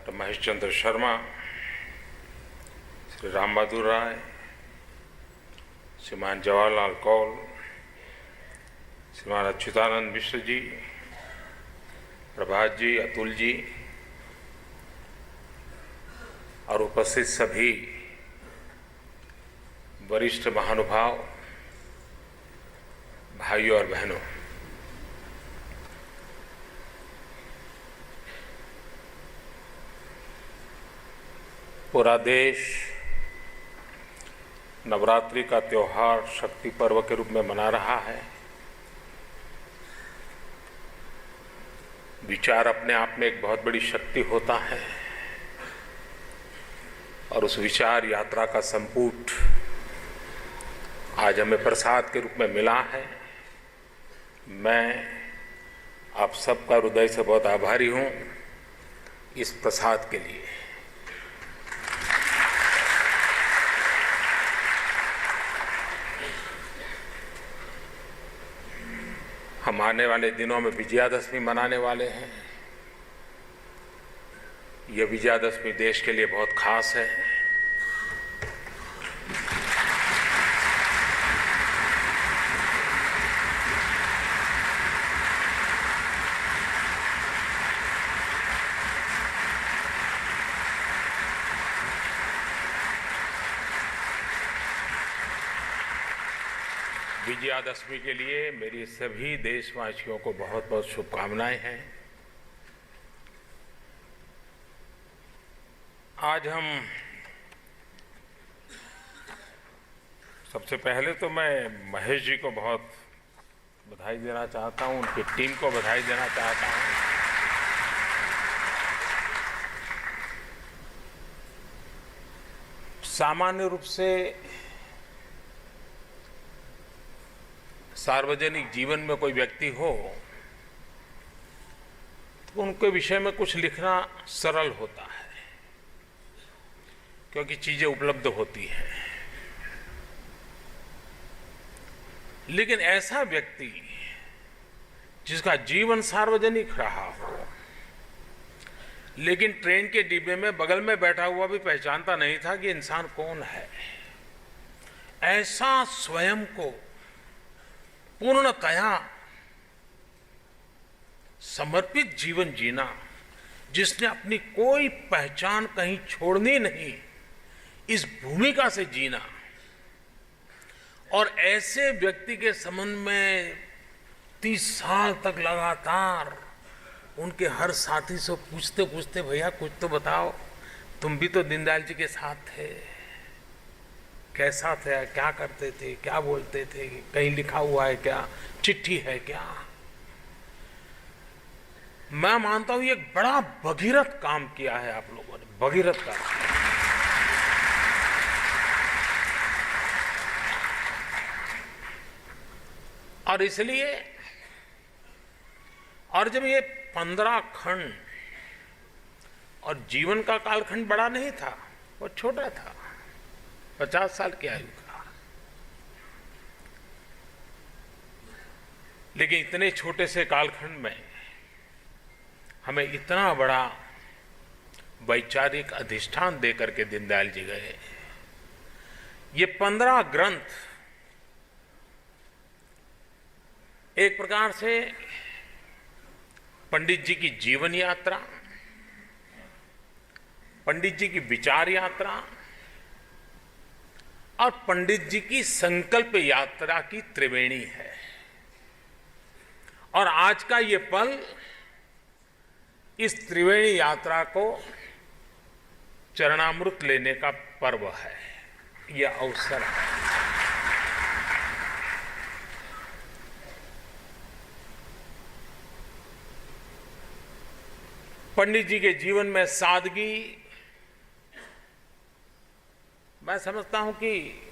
Doctor Mahesh Chandra Sharma, Shri Ram Bahadur राय, श्रीमान जवाहरलाल कौल, श्रीमान अच्युतानंद मिश्र जी, प्रभात जी, अतुल जी और उपस्थित सभी वरिष्ठ महानुभाव, भाइयों और बहनों, पूरा देश नवरात्रि का त्योहार शक्ति पर्व के रूप में मना रहा है। विचार अपने आप में एक बहुत बड़ी शक्ति होता है और उस विचार यात्रा का संपुट आज हमें प्रसाद के रूप में मिला है। मैं आप सबका हृदय से बहुत आभारी हूं इस प्रसाद के लिए। हम आने वाले दिनों में विजयादशमी मनाने वाले हैं। यह विजयादशमी देश के लिए बहुत खास है। विजयादशमी के लिए मेरी सभी देशवासियों को बहुत बहुत शुभकामनाएं हैं। आज हम सबसे पहले तो मैं महेश जी को बहुत बधाई देना चाहता हूं, उनकी टीम को बधाई देना चाहता हूं। सामान्य रूप से सार्वजनिक जीवन में कोई व्यक्ति हो तो उनके विषय में कुछ लिखना सरल होता है, क्योंकि चीजें उपलब्ध होती हैं। लेकिन ऐसा व्यक्ति जिसका जीवन सार्वजनिक रहा हो, लेकिन ट्रेन के डिब्बे में बगल में बैठा हुआ भी पहचानता नहीं था कि इंसान कौन है, ऐसा स्वयं को पूर्णतया समर्पित जीवन जीना, जिसने अपनी कोई पहचान कहीं छोड़नी नहीं, इस भूमिका से जीना, और ऐसे व्यक्ति के संबंध में 30 साल तक लगातार उनके हर साथी से पूछते पूछते, भैया कुछ तो बताओ, तुम भी तो दीनदयाल जी के साथ थे, कैसा था, क्या करते थे, क्या बोलते थे, कहीं लिखा हुआ है क्या, चिट्ठी है क्या। मैं मानता हूं ये एक बड़ा भगीरथ काम किया है आप लोगों ने, भगीरथ काम। और इसलिए, और जब ये 15 खंड, और जीवन का कालखंड बड़ा नहीं था, वो छोटा था, 50 साल की आयु का, लेकिन इतने छोटे से कालखंड में हमें इतना बड़ा वैचारिक अधिष्ठान देकर के दीनदयाल जी गए। ये 15 ग्रंथ एक प्रकार से पंडित जी की जीवन यात्रा, पंडित जी की विचार यात्रा और पंडित जी की संकल्प यात्रा की त्रिवेणी है। और आज का ये पल इस त्रिवेणी यात्रा को चरणामृत लेने का पर्व है, यह अवसर है। पंडित जी के जीवन में सादगी, मैं समझता हूं कि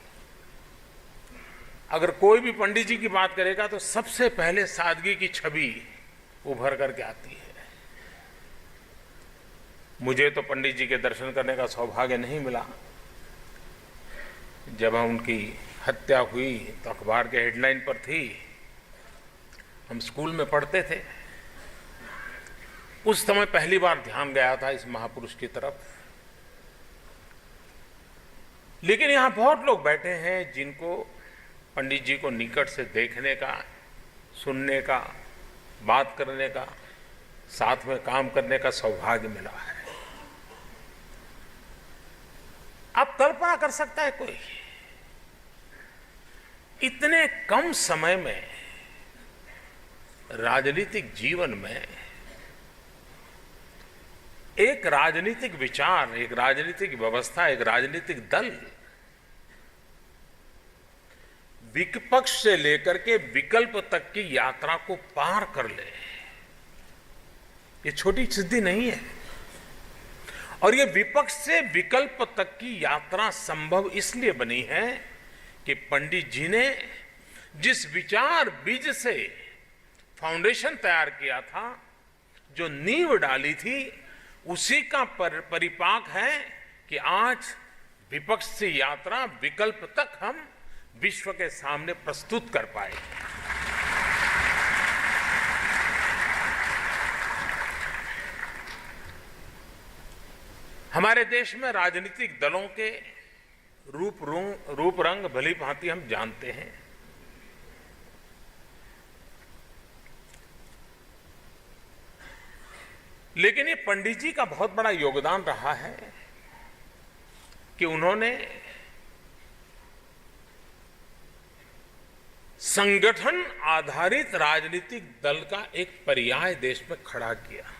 अगर कोई भी पंडित जी की बात करेगा तो सबसे पहले सादगी की छवि उभर करके आती है। मुझे तो पंडित जी के दर्शन करने का सौभाग्य नहीं मिला। जब उनकी हत्या हुई तो अखबार के हेडलाइन पर थी, हम स्कूल में पढ़ते थे उस समय पहली बार ध्यान गया था इस महापुरुष की तरफ। लेकिन यहां बहुत लोग बैठे हैं जिनको पंडित जी को निकट से देखने का, सुनने का, बात करने का, साथ में काम करने का सौभाग्य मिला है। आप कल्पना कर सकता है कोई इतने कम समय में राजनीतिक जीवन में एक राजनीतिक विचार, एक राजनीतिक व्यवस्था, एक राजनीतिक दल विपक्ष से लेकर के विकल्प तक की यात्रा को पार कर ले, ये छोटी सिद्धि नहीं है। और ये विपक्ष से विकल्प तक की यात्रा संभव इसलिए बनी है कि पंडित जी ने जिस विचार बीज से फाउंडेशन तैयार किया था, जो नींव डाली थी, उसी का परिपाक है कि आज विपक्ष से यात्रा विकल्प तक हम विश्व के सामने प्रस्तुत कर पाए। हमारे देश में राजनीतिक दलों के रूप रंग भली भांति हम जानते हैं। लेकिन ये पंडित जी का बहुत बड़ा योगदान रहा है कि उन्होंने संगठन आधारित राजनीतिक दल का एक पर्याय देश में खड़ा किया।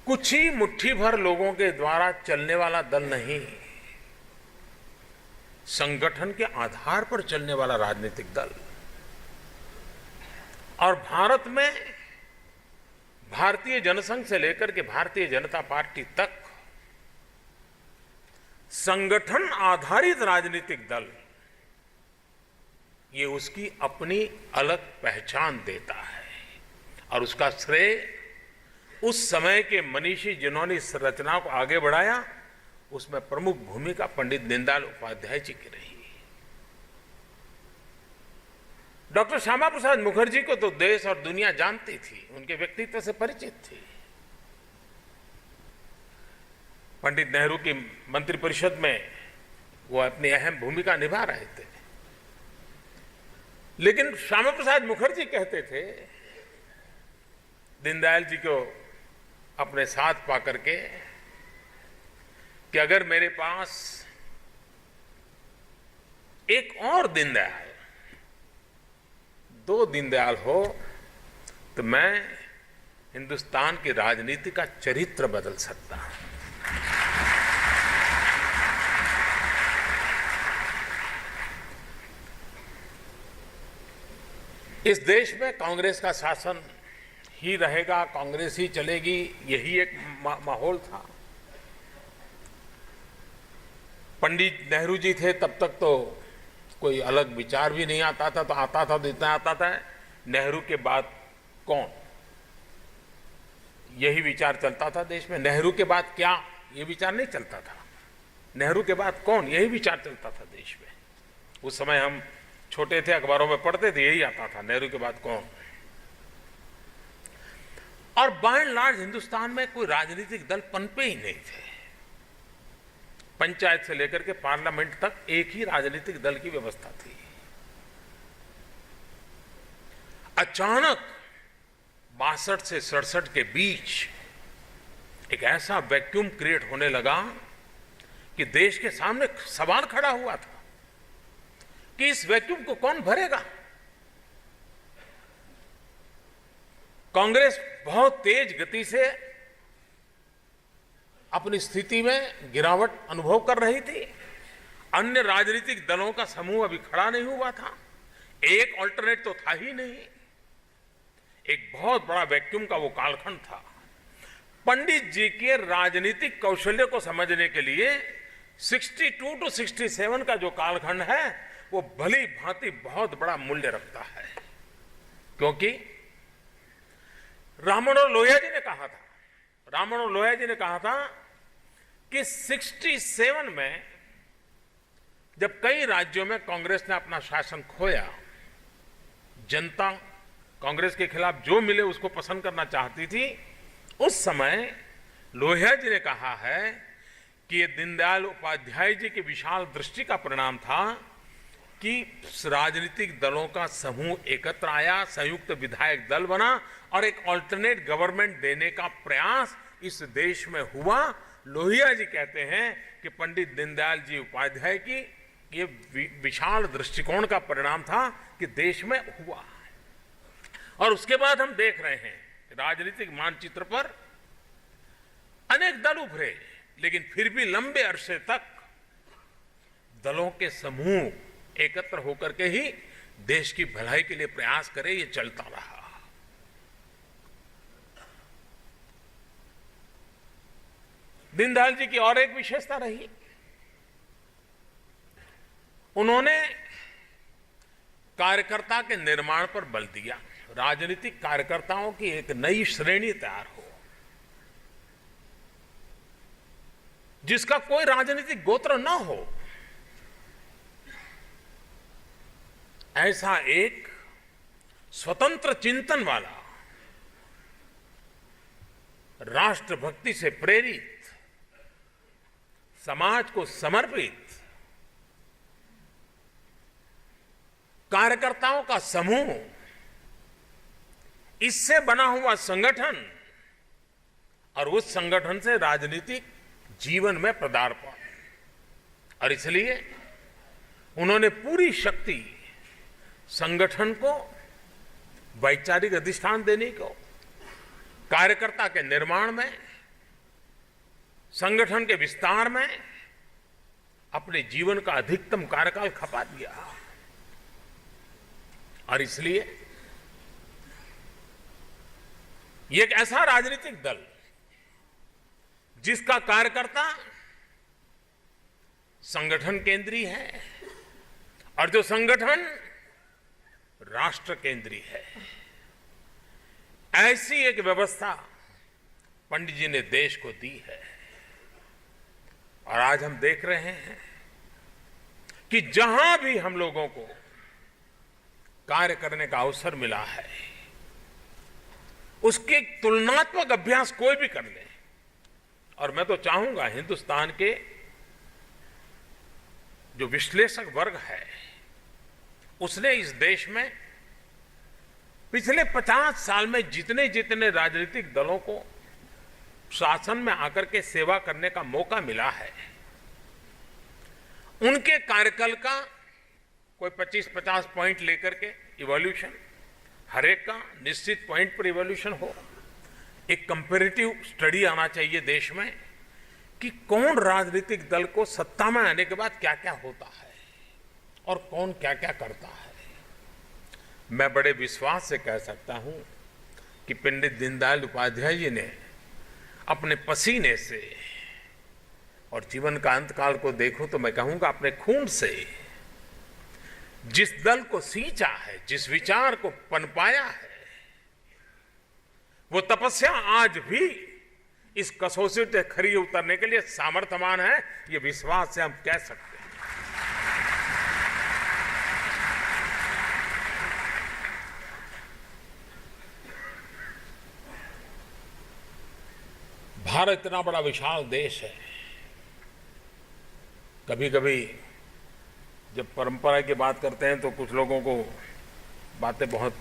कुछ ही मुट्ठी भर लोगों के द्वारा चलने वाला दल नहीं, संगठन के आधार पर चलने वाला राजनीतिक दल। और भारत में भारतीय जनसंघ से लेकर के भारतीय जनता पार्टी तक संगठन आधारित राजनीतिक दल, ये उसकी अपनी अलग पहचान देता है। और उसका श्रेय उस समय के मनीषी जिन्होंने इस रचना को आगे बढ़ाया, उसमें प्रमुख भूमिका पंडित दीनदयाल उपाध्याय जी की रही। डॉक्टर श्यामा प्रसाद मुखर्जी को तो देश और दुनिया जानती थी, उनके व्यक्तित्व से परिचित थी। पंडित नेहरू की मंत्रिपरिषद में वो अपनी अहम भूमिका निभा रहे थे। लेकिन श्यामा प्रसाद मुखर्जी कहते थे दीनदयाल जी को अपने साथ पा करके कि अगर मेरे पास एक और दीनदयाल, दो दीनदयाल हो तो मैं हिंदुस्तान की राजनीति का चरित्र बदल सकता हूं। इस देश में कांग्रेस का शासन ही रहेगा, कांग्रेस ही चलेगी, यही एक माहौल था। पंडित नेहरू जी थे तब तक तो कोई अलग विचार भी नहीं आता था, तो आता था तो इतना आता था नेहरू के बाद कौन, यही विचार चलता था देश में। नेहरू के बाद क्या, ये विचार नहीं चलता था। नेहरू के बाद कौन, यही विचार चलता था देश में। उस समय हम छोटे थे, अखबारों में पढ़ते थे, यही आता था, नेहरू के बाद कौन। और बाय एंड लार्ज हिंदुस्तान में कोई राजनीतिक दल पनपे ही नहीं थे। पंचायत से लेकर के पार्लियामेंट तक एक ही राजनीतिक दल की व्यवस्था थी। अचानक 62 से 67 के बीच एक ऐसा वैक्यूम क्रिएट होने लगा कि देश के सामने सवाल खड़ा हुआ था कि इस वैक्यूम को कौन भरेगा। कांग्रेस बहुत तेज गति से अपनी स्थिति में गिरावट अनुभव कर रही थी। अन्य राजनीतिक दलों का समूह अभी खड़ा नहीं हुआ था, एक अल्टरनेट तो था ही नहीं। एक बहुत बड़ा वैक्यूम का वो कालखंड था। पंडित जी के राजनीतिक कौशल्य को समझने के लिए 62 to 67 का जो कालखंड है वो भली भांति बहुत बड़ा मूल्य रखता है। क्योंकि राममनोहर लोहिया जी ने कहा था कि 67 में जब कई राज्यों में कांग्रेस ने अपना शासन खोया, जनता कांग्रेस के खिलाफ जो मिले उसको पसंद करना चाहती थी, उस समय लोहिया जी ने कहा है कि ये दीनदयाल उपाध्याय जी की विशाल दृष्टि का परिणाम था कि राजनीतिक दलों का समूह एकत्र आया, संयुक्त विधायक दल बना और एक ऑल्टरनेट गवर्नमेंट देने का प्रयास इस देश में हुआ। लोहिया जी कहते हैं कि पंडित दीनदयाल जी उपाध्याय की ये विशाल दृष्टिकोण का परिणाम था कि देश में हुआ। और उसके बाद हम देख रहे हैं राजनीतिक मानचित्र पर अनेक दल उभरे, लेकिन फिर भी लंबे अरसे तक दलों के समूह एकत्र होकर के ही देश की भलाई के लिए प्रयास करे, ये चलता रहा। दीनदयाल जी की और एक विशेषता रही, उन्होंने कार्यकर्ता के निर्माण पर बल दिया। राजनीतिक कार्यकर्ताओं की एक नई श्रेणी तैयार हो, जिसका कोई राजनीतिक गोत्र न हो। ऐसा एक स्वतंत्र चिंतन वाला, राष्ट्रभक्ति से प्रेरित, समाज को समर्पित कार्यकर्ताओं का समूह, इससे बना हुआ संगठन और उस संगठन से राजनीतिक जीवन में पदार्पण। और इसलिए उन्होंने पूरी शक्ति संगठन को वैचारिक अधिष्ठान देने को, कार्यकर्ता के निर्माण में, संगठन के विस्तार में अपने जीवन का अधिकतम कार्यकाल खपा दिया। और इसलिए ये एक ऐसा राजनीतिक दल जिसका कार्यकर्ता संगठन केंद्रीय है और जो संगठन राष्ट्र केंद्रीय है, ऐसी एक व्यवस्था पंडित जी ने देश को दी है। और आज हम देख रहे हैं कि जहां भी हम लोगों को कार्य करने का अवसर मिला है, उसके तुलनात्मक अभ्यास कोई भी कर ले। और मैं तो चाहूंगा हिंदुस्तान के जो विश्लेषक वर्ग है, उसने इस देश में पिछले 50 साल में जितने जितने राजनीतिक दलों को शासन में आकर के सेवा करने का मौका मिला है, उनके कार्यकाल का कोई 25-50 पॉइंट लेकर के इवोल्यूशन, हर एक का निश्चित पॉइंट पर इवोल्यूशन हो। एक कंपैरेटिव स्टडी आना चाहिए देश में कि कौन राजनीतिक दल को सत्ता में आने के बाद क्या क्या होता है और कौन क्या क्या करता है। मैं बड़े विश्वास से कह सकता हूं कि पंडित दीनदयाल उपाध्याय जी ने अपने पसीने से, और जीवन का अंतकाल को देखूं तो मैं कहूंगा अपने खून से, जिस दल को सींचा है, जिस विचार को पनपाया है, वो तपस्या आज भी इस कसौटी से खरी उतरने के लिए सामर्थ्यवान है। ये विश्वास से हम कह सकते हैं। भारत इतना बड़ा विशाल देश है। कभी कभी जब परंपरा की बात करते हैं तो कुछ लोगों को बातें बहुत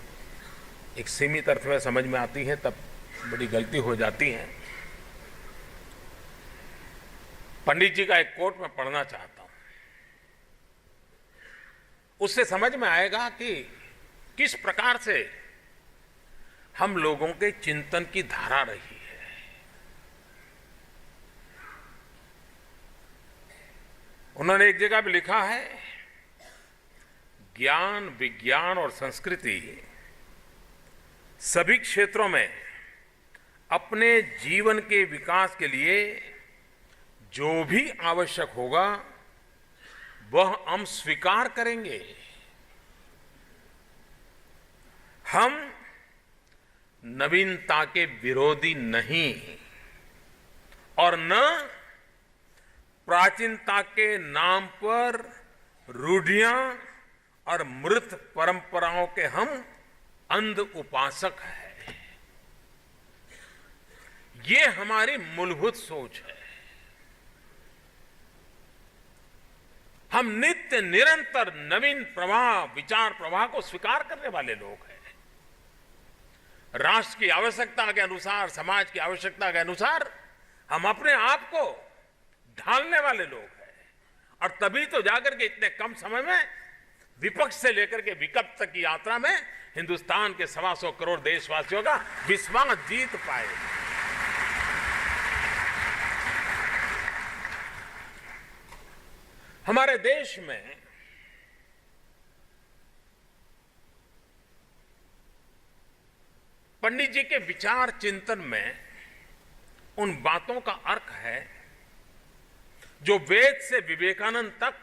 एक सीमित अर्थ में समझ में आती है, तब बड़ी गलती हो जाती है। पंडित जी का एक कोट मैं पढ़ना चाहता हूं, उससे समझ में आएगा कि किस प्रकार से हम लोगों के चिंतन की धारा रही है। उन्होंने एक जगह भी लिखा है, ज्ञान, विज्ञान और संस्कृति सभी क्षेत्रों में अपने जीवन के विकास के लिए जो भी आवश्यक होगा वह हम स्वीकार करेंगे। हम नवीनता के विरोधी नहीं और न प्राचीनता के नाम पर रूढ़ियां और मृत परंपराओं के हम अंध उपासक है। ये हमारी मूलभूत सोच है। हम नित्य निरंतर नवीन प्रवाह, विचार प्रवाह को स्वीकार करने वाले लोग हैं। राष्ट्र की आवश्यकता के अनुसार, समाज की आवश्यकता के अनुसार हम अपने आप को ढालने वाले लोग हैं। और तभी तो जाकर के इतने कम समय में विपक्ष से लेकर के विकल्प तक की यात्रा में हिंदुस्तान के 125 करोड़ देशवासियों का विश्वास जीत पाए। हमारे देश में पंडित जी के विचार चिंतन में उन बातों का अर्थ है जो वेद से विवेकानंद तक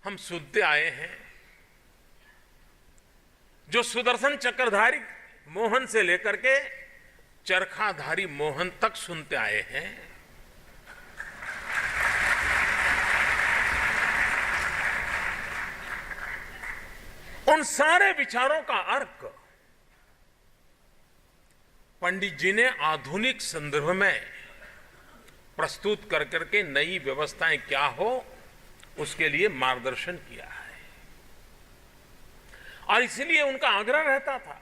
हम सुनते आए हैं, जो सुदर्शन चक्रधारी मोहन से लेकर के चरखाधारी मोहन तक सुनते आए हैं। उन सारे विचारों का अर्क पंडित जी ने आधुनिक संदर्भ में प्रस्तुत कर करके नई व्यवस्थाएं क्या हो उसके लिए मार्गदर्शन किया है। और इसलिए उनका आग्रह रहता था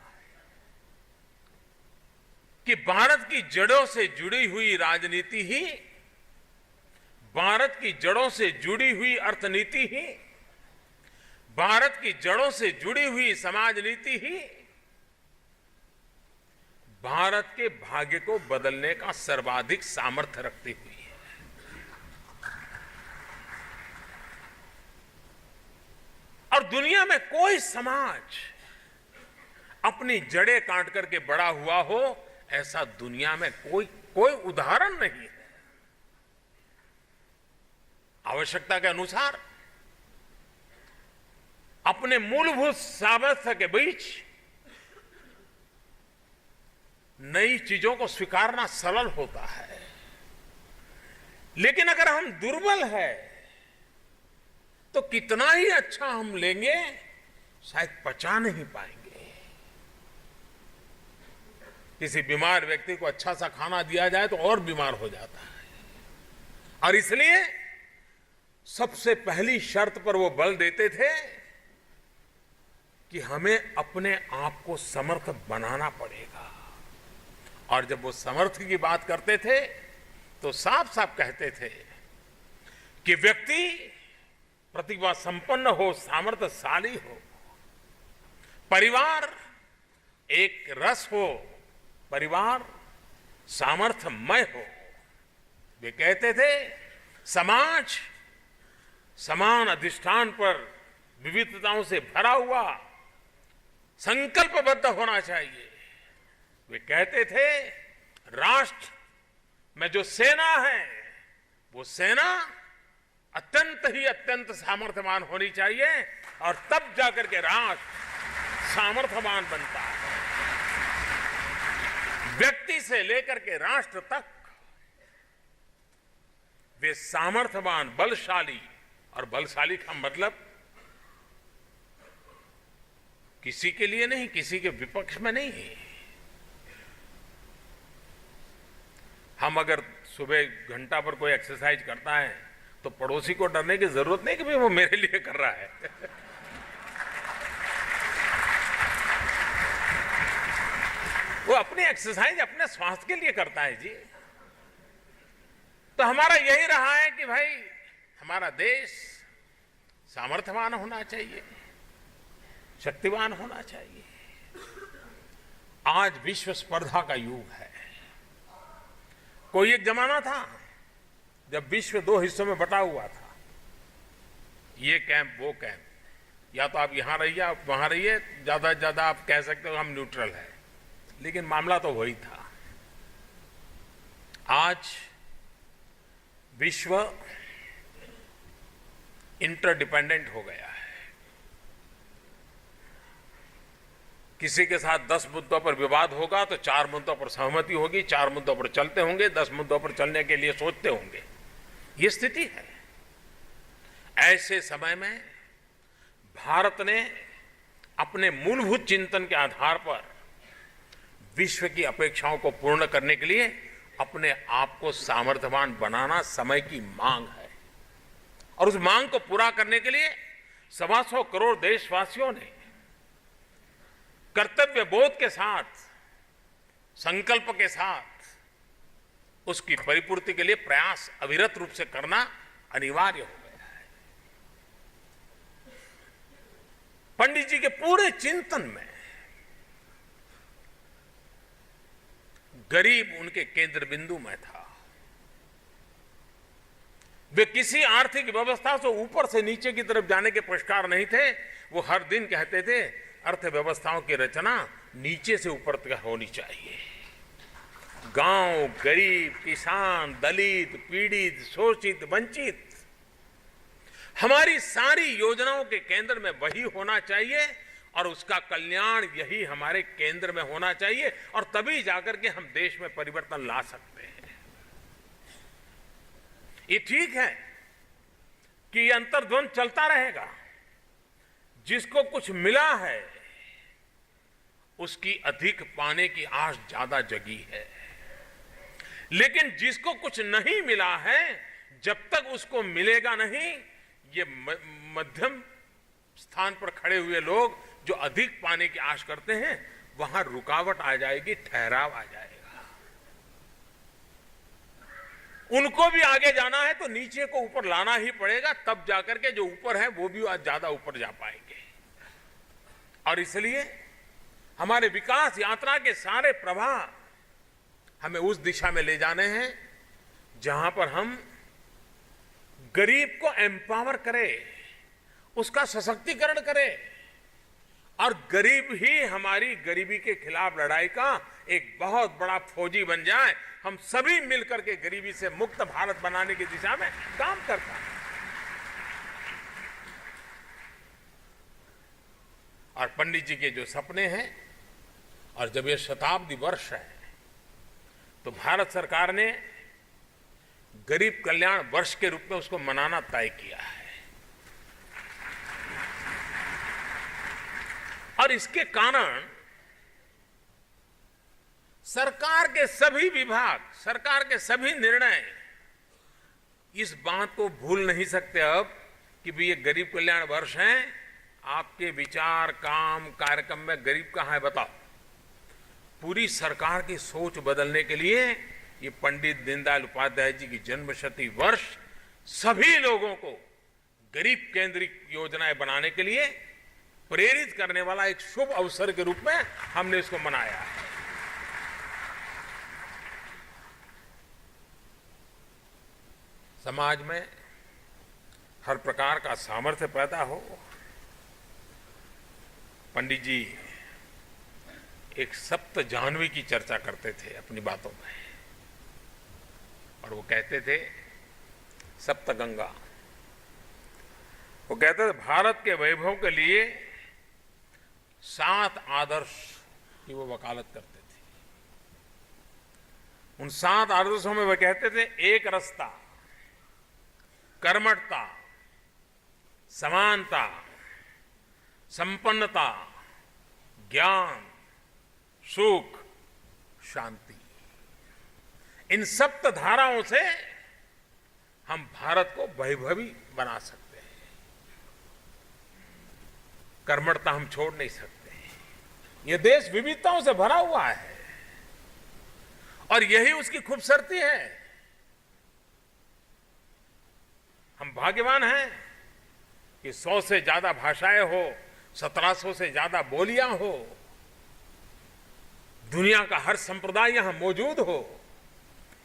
कि भारत की जड़ों से जुड़ी हुई राजनीति ही, भारत की जड़ों से जुड़ी हुई अर्थनीति ही, भारत की जड़ों से जुड़ी हुई समाज नीति ही भारत के भाग्य को बदलने का सर्वाधिक सामर्थ्य रखती हुई है। और दुनिया में कोई समाज अपनी जड़ें काट करके बड़ा हुआ हो, ऐसा दुनिया में कोई उदाहरण नहीं है। आवश्यकता के अनुसार अपने मूलभूत सामर्थ्य के बीच नई चीजों को स्वीकारना सरल होता है, लेकिन अगर हम दुर्बल हैं तो कितना ही अच्छा हम लेंगे शायद पचा नहीं पाएंगे। किसी बीमार व्यक्ति को अच्छा सा खाना दिया जाए तो और बीमार हो जाता है। और इसलिए सबसे पहली शर्त पर वो बल देते थे कि हमें अपने आप को समर्थ बनाना पड़ेगा। और जब वो समर्थ की बात करते थे तो साफ साफ कहते थे कि व्यक्ति प्रतिभा संपन्न हो, सामर्थ्यशाली हो, परिवार एक रस हो, परिवार सामर्थ्यमय हो। वे कहते थे समाज समान अधिष्ठान पर विविधताओं से भरा हुआ संकल्पबद्ध होना चाहिए। वे कहते थे राष्ट्र में जो सेना है वो सेना अत्यंत सामर्थ्यवान होनी चाहिए और तब जाकर के राष्ट्र सामर्थ्यवान बनता है। व्यक्ति से लेकर के राष्ट्र तक वे सामर्थ्यवान, बलशाली, और बलशाली का मतलब किसी के लिए नहीं, किसी के विपक्ष में नहीं है। हम अगर सुबह घंटा पर कोई एक्सरसाइज करता है तो पड़ोसी को डरने की जरूरत नहीं कि भाई वो मेरे लिए कर रहा है। वो अपनी एक्सरसाइज अपने स्वास्थ्य के लिए करता है जी। तो हमारा यही रहा है कि भाई हमारा देश सामर्थ्यवान होना चाहिए, शक्तिवान होना चाहिए। आज विश्व स्पर्धा का युग है। कोई एक जमाना था जब विश्व दो हिस्सों में बटा हुआ था, ये कैंप वो कैंप, या तो आप यहां रहिए आप वहां रहिए, ज्यादा से ज्यादा आप कह सकते हो हम न्यूट्रल है, लेकिन मामला तो वही था। आज विश्व इंटरडिपेंडेंट हो गया है। किसी के साथ 10 मुद्दों पर विवाद होगा तो 4 मुद्दों पर सहमति होगी, 4 मुद्दों पर चलते होंगे, 10 मुद्दों पर चलने के लिए सोचते होंगे। ये स्थिति है। ऐसे समय में भारत ने अपने मूलभूत चिंतन के आधार पर विश्व की अपेक्षाओं को पूर्ण करने के लिए अपने आप को सामर्थ्यवान बनाना समय की मांग है। और उस मांग को पूरा करने के लिए 125 करोड़ देशवासियों ने कर्तव्य बोध के साथ, संकल्प के साथ उसकी परिपूर्ति के लिए प्रयास अविरत रूप से करना अनिवार्य हो गया है। पंडित जी के पूरे चिंतन में गरीब उनके केंद्र बिंदु में था। वे किसी आर्थिक व्यवस्था से ऊपर से नीचे की तरफ जाने के पुरस्कार नहीं थे। वो हर दिन कहते थे अर्थव्यवस्थाओं की रचना नीचे से ऊपर तक होनी चाहिए। गांव, गरीब, किसान, दलित, पीड़ित, शोषित, वंचित, हमारी सारी योजनाओं के केंद्र में वही होना चाहिए और उसका कल्याण यही हमारे केंद्र में होना चाहिए। और तभी जाकर के हम देश में परिवर्तन ला सकते हैं। ये ठीक है कि ये अंतर्द्वंद चलता रहेगा। जिसको कुछ मिला है उसकी अधिक पाने की आस ज्यादा जगी है, लेकिन जिसको कुछ नहीं मिला है जब तक उसको मिलेगा नहीं, ये मध्यम स्थान पर खड़े हुए लोग जो अधिक पाने की आश करते हैं वहां रुकावट आ जाएगी, ठहराव आ जाएगा। उनको भी आगे जाना है तो नीचे को ऊपर लाना ही पड़ेगा, तब जाकर के जो ऊपर है वो भी आज ज्यादा ऊपर जा पाएंगे। और इसलिए हमारे विकास यात्रा के सारे प्रवाह हमें उस दिशा में ले जाने हैं जहां पर हम गरीब को एम्पावर करें, उसका सशक्तिकरण करें और गरीब ही हमारी गरीबी के खिलाफ लड़ाई का एक बहुत बड़ा फौजी बन जाए। हम सभी मिलकर के गरीबी से मुक्त भारत बनाने की दिशा में काम करता है। और पंडित जी के जो सपने हैं, और जब ये शताब्दी वर्ष है तो भारत सरकार ने गरीब कल्याण वर्ष के रूप में उसको मनाना तय किया है। और इसके कारण सरकार के सभी विभाग, सरकार के सभी निर्णय इस बात को भूल नहीं सकते अब कि भी ये गरीब कल्याण वर्ष है। आपके विचार, काम, कार्यक्रम में गरीब कहां है बताओ। पूरी सरकार की सोच बदलने के लिए ये पंडित दीनदयाल उपाध्याय जी की जन्मशती वर्ष सभी लोगों को गरीब केंद्रित योजनाएं बनाने के लिए प्रेरित करने वाला एक शुभ अवसर के रूप में हमने इसको मनाया है। समाज में हर प्रकार का सामर्थ्य पैदा हो। पंडित जी एक सप्त जाह्नवी की चर्चा करते थे अपनी बातों में, और वो कहते थे सप्त गंगा। वो कहते थे भारत के वैभव के लिए 7 आदर्श की वो वकालत करते थे। उन 7 आदर्शों में वो कहते थे एक रसता, कर्मठता, समानता, संपन्नता, ज्ञान, सुख, शांति। इन सप्त धाराओं से हम भारत को वैभवी बना सकते हैं। कर्मठता हम छोड़ नहीं सकते। यह देश विविधताओं से भरा हुआ है और यही उसकी खूबसूरती है। हम भाग्यवान हैं कि 100 से ज्यादा भाषाएं हो, 1700 से ज्यादा बोलियां हो, दुनिया का हर संप्रदाय यहां मौजूद हो।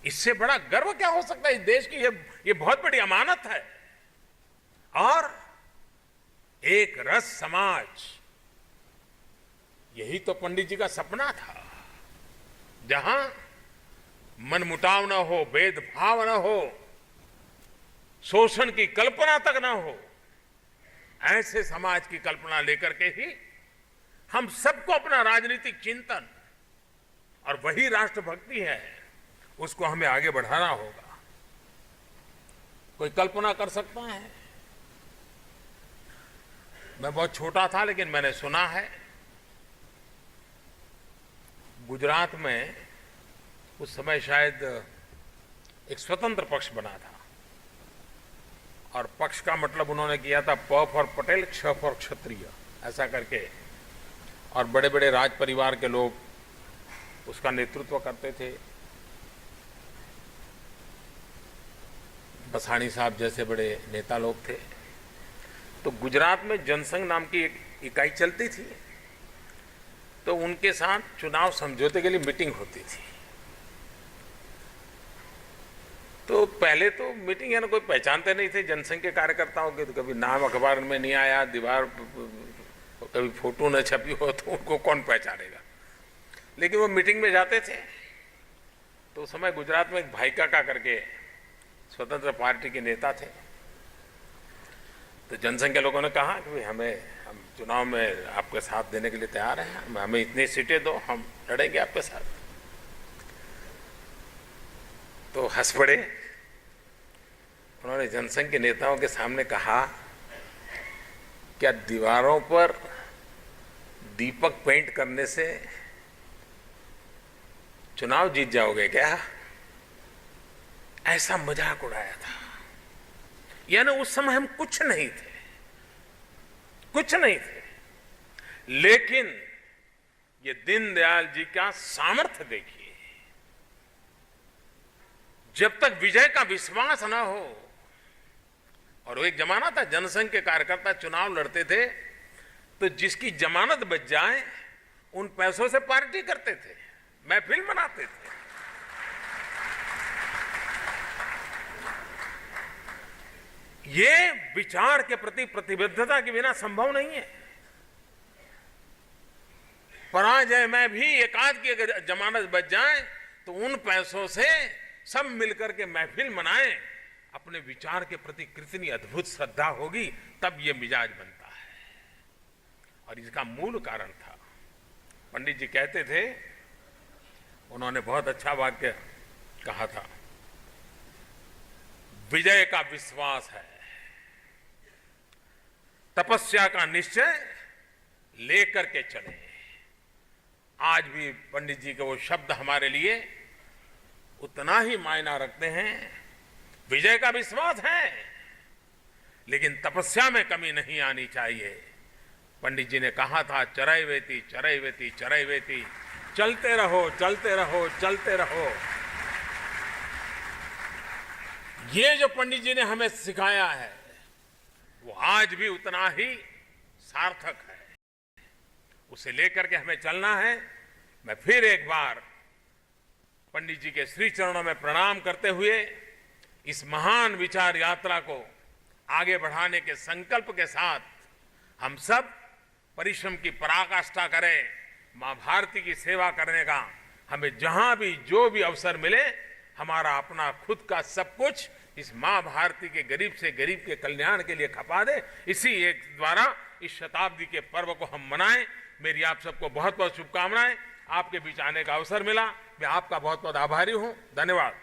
इससे बड़ा गर्व क्या हो सकता है। इस देश की ये बहुत बड़ी अमानत है। और एक रस समाज, यही तो पंडित जी का सपना था, जहां मनमुटाव न हो, भेदभाव न हो, शोषण की कल्पना तक न हो। ऐसे समाज की कल्पना लेकर के ही हम सबको अपना राजनीतिक चिंतन, और वही राष्ट्रभक्ति है, उसको हमें आगे बढ़ाना होगा। कोई कल्पना कर सकता है मैं बहुत छोटा था, लेकिन मैंने सुना है गुजरात में उस समय शायद एक स्वतंत्र पक्ष बना था, और पक्ष का मतलब उन्होंने किया था प फॉर पटेल, क्ष फॉर क्षत्रिय, ऐसा करके। और बड़े बड़े राज परिवार के लोग उसका नेतृत्व करते थे। बसानी साहब जैसे बड़े नेता लोग थे। तो गुजरात में जनसंघ नाम की एक इकाई चलती थी, तो उनके साथ चुनाव समझौते के लिए मीटिंग होती थी। तो पहले तो मीटिंग है ना, कोई पहचानते नहीं थे जनसंघ के कार्यकर्ताओं के, तो कभी नाम अखबार में नहीं आया, दीवार कभी फोटो न छपी हो, तो उनको कौन पहचानेगा। लेकिन वो मीटिंग में जाते थे। तो उस समय गुजरात में एक भाई काका करके स्वतंत्र पार्टी के नेता थे। तो जनसंघ के लोगों ने कहा कि हम चुनाव में आपके साथ देने के लिए तैयार हैं, हमें इतनी सीटें दो, हम लड़ेंगे आपके साथ। तो हंस पड़े। उन्होंने जनसंघ के नेताओं के सामने कहा, क्या दीवारों पर दीपक पेंट करने से चुनाव जीत जाओगे क्या? ऐसा मजाक उड़ाया था। यानी उस समय हम कुछ नहीं थे, कुछ नहीं थे, लेकिन ये दीनदयाल जी का सामर्थ्य देखिए। जब तक विजय का विश्वास ना हो, और वो एक जमाना था जनसंघ के कार्यकर्ता चुनाव लड़ते थे, तो जिसकी जमानत बच जाए उन पैसों से पार्टी करते थे, महफिल मनाते थे। ये विचार के प्रति प्रतिबद्धता के बिना संभव नहीं है। पराजय में भी एकाध की अगर जमानत बच जाए तो उन पैसों से सब मिलकर के महफिल मनाएं, अपने विचार के प्रति कितनी अद्भुत श्रद्धा होगी, तब ये मिजाज बनता है। और इसका मूल कारण था, पंडित जी कहते थे, उन्होंने बहुत अच्छा वाक्य कहा था, विजय का विश्वास है, तपस्या का निश्चय लेकर के चले। आज भी पंडित जी के वो शब्द हमारे लिए उतना ही मायना रखते हैं। विजय का विश्वास है, लेकिन तपस्या में कमी नहीं आनी चाहिए। पंडित जी ने कहा था, चरैवेति चरैवेति चरैवेति, चलते रहो चलते रहो चलते रहो। ये जो पंडित जी ने हमें सिखाया है, वो आज भी उतना ही सार्थक है। उसे लेकर के हमें चलना है। मैं फिर एक बार पंडित जी के श्री चरणों में प्रणाम करते हुए इस महान विचार यात्रा को आगे बढ़ाने के संकल्प के साथ हम सब परिश्रम की पराकाष्ठा करें। मां भारती की सेवा करने का हमें जहां भी जो भी अवसर मिले, हमारा अपना खुद का सब कुछ इस मां भारती के गरीब से गरीब के कल्याण के लिए खपा दे। इसी एक द्वारा इस शताब्दी के पर्व को हम मनाएं। मेरी आप सबको बहुत बहुत शुभकामनाएं। आपके बीच आने का अवसर मिला, मैं आपका बहुत बहुत आभारी हूं। धन्यवाद।